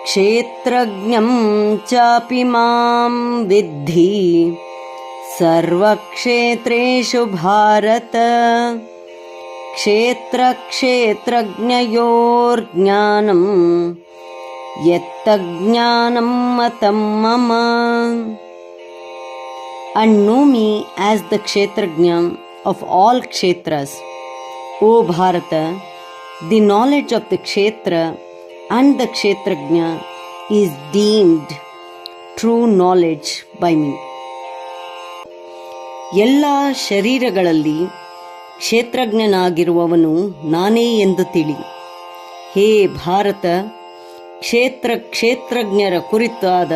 क्षेत्रज्ञं चापि मां विद्धि सर्वक्षेत्रेषु भारत। क्षेत्रक्षेत्रज्ञयोर्ज्ञानं यत्तज्ज्ञानं मतं मम। And know me as the Kshetrajna of all Kshetras. O Bharata, the knowledge of the Kshetra and the Kshetrajna is deemed true knowledge by me. ಎಲ್ಲ ಶರೀರಗಳಲ್ಲಿ ಕ್ಷೇತ್ರಜ್ಞನಾಗಿರುವವನು ನಾನೇ ಎಂದು ತಿಳಿ. ಹೇ ಭಾರತ, ಕ್ಷೇತ್ರಜ್ಞರ ಕುರಿತಾದ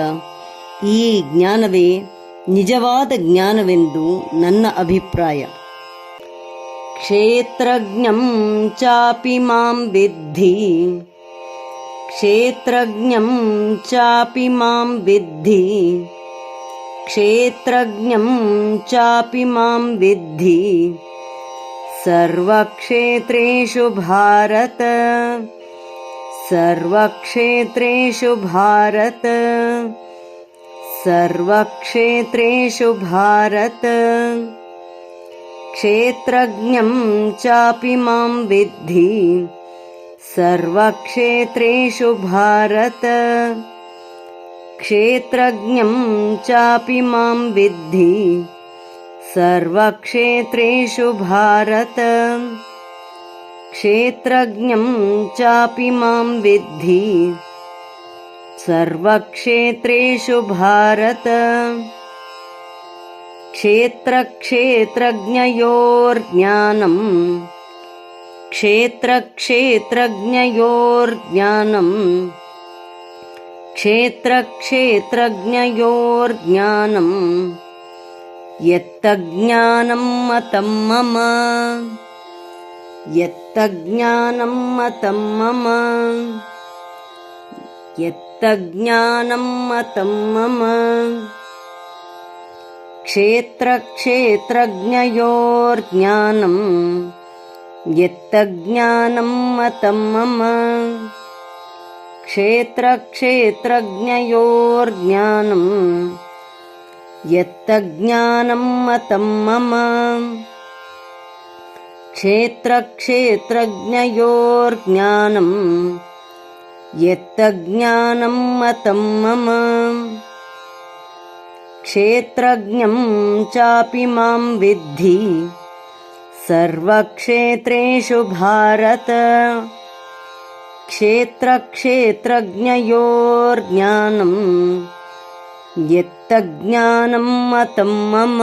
ಈ ಜ್ಞಾನವೇ ನಿಜವಾದ ಜ್ಞಾನವೆಂದು ನನ್ನ ಅಭಿಪ್ರಾಯ. ಕ್ಷೇತ್ರಜ್ಞಂ ಚಾಪಿ ಮಾಂ ವಿದ್ಧಿ, ಕ್ಷೇತ್ರಜ್ಞಂ ಚಾಪಿ ಮಾಂ ವಿದ್ಧಿ, ಕ್ಷೇತ್ರಜ್ಞಂ ಚಾಪಿ ಮಾಂ ವಿದ್ಧಿ ಸರ್ವಕ್ಷೇತ್ರೇಷು ಭಾರತ. ಸರ್ವಕ್ಷೇತ್ರೇಷು ಭಾರತ, ಸರ್ವಕ್ಷೇತ್ರೇಷು ಭಾರತ. ಕ್ಷೇತ್ರಜ್ಞಂ ಚಾಪಿ ಮಾಂ ವಿದ್ಧಿ ಸರ್ವಕ್ಷೇತ್ರೇಷು ಭಾರತ. ಕ್ಷೇತ್ರಜ್ಞಂ ಚಾಪಿ ಮಾಂ ವಿದ್ಧಿ ಸರ್ವಕ್ಷೇತ್ರೇಷು ಭಾರತ. ಕ್ಷೇತ್ರಜ್ಞಂ ಚಾಪಿ ಮಾಂ ವಿದ್ಧಿ ಸರ್ವಕ್ಷೇತ್ರೇಷು ಭಾರತ. ಕ್ಷೇತ್ರಜ್ಞಯೋರ್ಜ್ಞಾನಂ ಕ್ಷೇತ್ರಜ್ಞಯೋರ್ಜ್ಞಾನಂ ಕ್ಷೇತ್ರಜ್ಞಯೋರ್ಜ್ಞಾನಂ ಯತ್ತಜ್ಞಾನಂ ಮತಂ ಮಮ. ಯತ್ತಜ್ಞಾನಂ ಮತಂ ಮಮ. ಯತ್ತಜ್ಞಾನಂ ಮತಂ ಮಮ. ಕ್ಷೇತ್ರಜ್ಞಯೋರ್ಜ್ಞಾನಂ ಯತ್ತಜ್ಞಾನಂ ಮತಂ ಮಮ. ಕ್ಷೇತ್ರಜ್ಞಯೋರ್ಜ್ಞಾನಂ ಯತ್ತಜ್ಞಾನಂ ಮತಂ ಮಮ. ಕ್ಷೇತ್ರಜ್ಞಯೋರ್ಜ್ಞಾನಂ ಯತ್ತಜ್ಞಾನಂ ಮತಂ ಮಮ. ಕ್ಷೇತ್ರಜ್ಞಂ ಚಾಪಿ ಮಾಂ ವಿದ್ಧಿ ಸರ್ವಕ್ಷೇತ್ರೇಷು ಭಾರತ. ಕ್ಷೇತ್ರಜ್ಞಯೋರ್ಜ್ಞಾನಂ ಯತ್ತಜ್ಞಾನಂ ಮತಂ ಮಮ.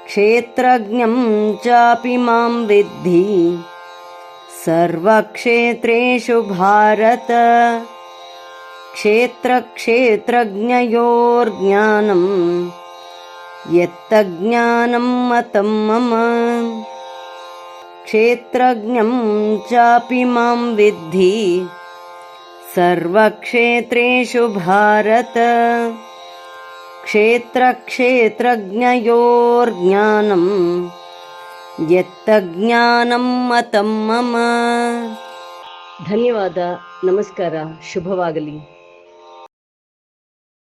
ಕ್ಷೇತ್ರಜ್ಞಂ ಚಾಪಿ ಮಾಂ ವಿದ್ಧಿ ಸರ್ವಕ್ಷೇತ್ರೇಷು ಭಾರತ. ಕ್ಷೇತ್ರಜ್ಞಯೋರ್ಜ್ಞಾನಂ ಯತ್ತಜ್ಞಾನಂ ಮತಂ ಮಮ. ಕ್ಷೇತ್ರಜ್ಞಂ ಚಾಪಿ ಮಾಂ ವಿದ್ಧಿ ಸರ್ವಕ್ಷೇತ್ರೇಷು ಭಾರತ. ಕ್ಷೇತ್ರಜ್ಞಯೋರ್ಜ್ಞಾನಂ ಯತ್ತಜ್ಞಾನಂ ಮತಂ ಮಮ. ಧನ್ಯವಾದ. ನಮಸ್ಕಾರ. ಶುಭವಾಗಲಿ.